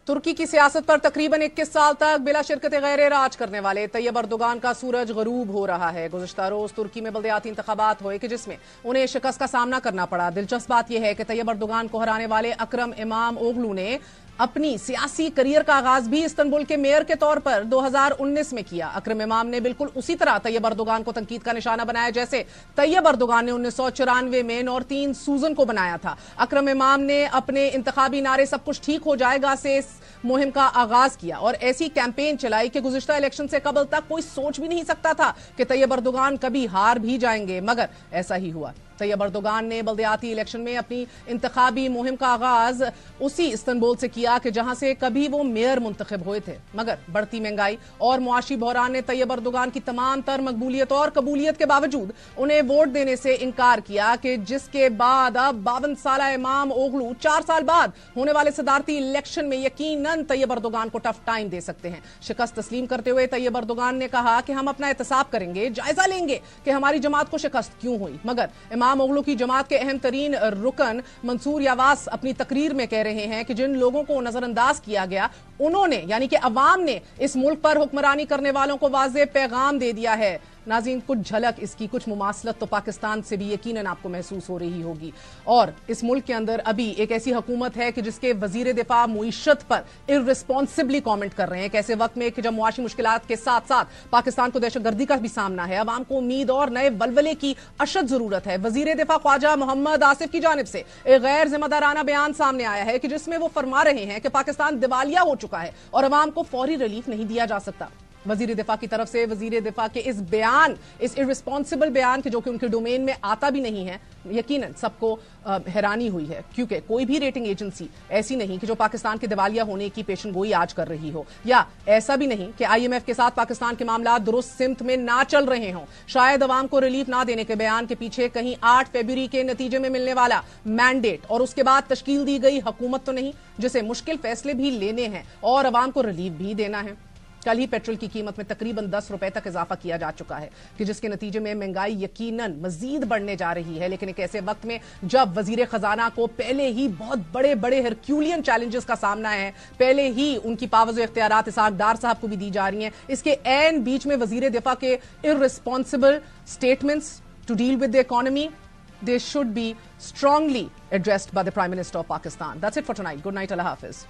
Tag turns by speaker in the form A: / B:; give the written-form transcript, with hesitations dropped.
A: तुर्की की सियासत पर तकरीबन 21 साल तक बिला शिरकत गैर राज करने वाले तैयब अर्दोगान का सूरज गरूब हो रहा है। गुज़िश्ता रोज तुर्की में बल्दियाती इंतखाबात हुए कि जिसमें उन्हें शिकस्त का सामना करना पड़ा। दिलचस्प बात यह है कि तैयब अर्दोगान को हराने वाले अकरम इमामओगलू ने अपनी सियासी करियर का आगाज भी इस्तांबुल के मेयर के तौर पर 2019 में किया। अकरम इमाम ने बिल्कुल उसी तरह तैयब अर्दोगान को तनकीद का निशाना बनाया जैसे तैयब अर्दोगान ने 1994 में नॉर्तीन सूजन को बनाया था। अकरम इमाम ने अपने इंतखाबी नारे सब कुछ ठीक हो जाएगा से इस मुहिम का आगाज किया और ऐसी कैंपेन चलाई कि गुज़िश्ता इलेक्शन से कबल तक कोई सोच भी नहीं सकता था कि तैयब अर्दोगान कभी हार भी जाएंगे, मगर ऐसा ही हुआ। तैयब अर्दोगान ने बल्दियाती इलेक्शन में अपनी इंतखाबी मुहिम का आगाज उसी इस्तांबुल से किया कि जहां से कभी वो मेयर मुंतखब हुए थे, मगर बढ़ती महंगाई और मुआशी बहरान ने तैयब अर्दोगान की तमाम तर मकबूलियत और कबूलियत के बावजूद उन्हें वोट देने से इनकार किया कि जिसके बाद अब 52 साल इमामओगलू 4 साल बाद होने वाले सदारती इलेक्शन में यकीनन तैयब अर्दोगान को टफ टाइम दे सकते हैं। शिकस्त तस्लीम करते हुए तैयब अर्दोगान ने कहा कि हम अपना एहतसाब करेंगे, जायजा लेंगे कि हमारी जमात को शिकस्त क्यों हुई, मगर इमामओगलू की जमात के अहम तरीन रुकन मंसूर यावास अपनी तकरीर में कह रहे हैं कि जिन लोगों को नजरअंदाज किया गया उन्होंने यानी कि अवाम ने इस मुल्क पर हुक्मरानी करने वालों को वाज़ेह पैगाम दे दिया है। नाज़रीन, कुछ झलक इसकी, कुछ मुमासलत तो पाकिस्तान से भी यकीनन आपको महसूस हो रही होगी। और इस मुल्क के अंदर अभी एक ऐसी हुकूमत है कि जिसके वजीर दिफा मुईशत पर इर्रिस्पॉन्सिबली कमेंट कर रहे हैं। एक ऐसे वक्त में कि जब मुआशी मुश्किलात के साथ साथ पाकिस्तान को दहशतगर्दी का भी सामना है, अवाम को उम्मीद और नए वलवले की अशद जरूरत है। वजीर दिफा ख्वाजा मोहम्मद आसिफ की जानिब से एक गैर जिम्मेदाराना बयान सामने आया है कि जिसमें वो फरमा रहे हैं कि पाकिस्तान दिवालिया हो चुका है और अवाम को फौरी रिलीफ नहीं दिया जा सकता। वजीर दिफा की तरफ से वजीर दिफा के इस बयान, इस इर्रिस्पॉन्सिबल बयान के जो कि उनके डोमेन में आता भी नहीं है, यकीनन सबको हैरानी हुई है, क्योंकि कोई भी रेटिंग एजेंसी ऐसी नहीं कि जो पाकिस्तान के दिवालिया होने की पेशनगोई आज कर रही हो, या ऐसा भी नहीं कि IMF के साथ पाकिस्तान के मामला दुरुस्त सिमत में ना चल रहे हों। शायद अवाम को रिलीफ ना देने के बयान के पीछे कहीं 8 फरवरी के नतीजे में मिलने वाला मैंडेट और उसके बाद तश्कील दी गई हुकूमत तो नहीं, जिसे मुश्किल फैसले भी लेने हैं और अवाम को रिलीफ भी देना है। कल ही पेट्रोल की कीमत में तकरीबन 10 रुपए तक इजाफा किया जा चुका है कि जिसके नतीजे में महंगाई यकीनन मजीद बढ़ने जा रही है। लेकिन एक ऐसे वक्त में जब वजीर खजाना को पहले ही बहुत बड़े बड़े हरक्यूलियन चैलेंजेस का सामना है, पहले ही उनकी पावर्स और इख्तियारात इसहाक डार साहब को भी दी जा रही हैं, इसके ऐन बीच में वजीर दिफा के irresponsible statements to deal with the economy, they should be strongly addressed by the Prime Minister of Pakistan. That's it for tonight. Good night. Allah Hafiz.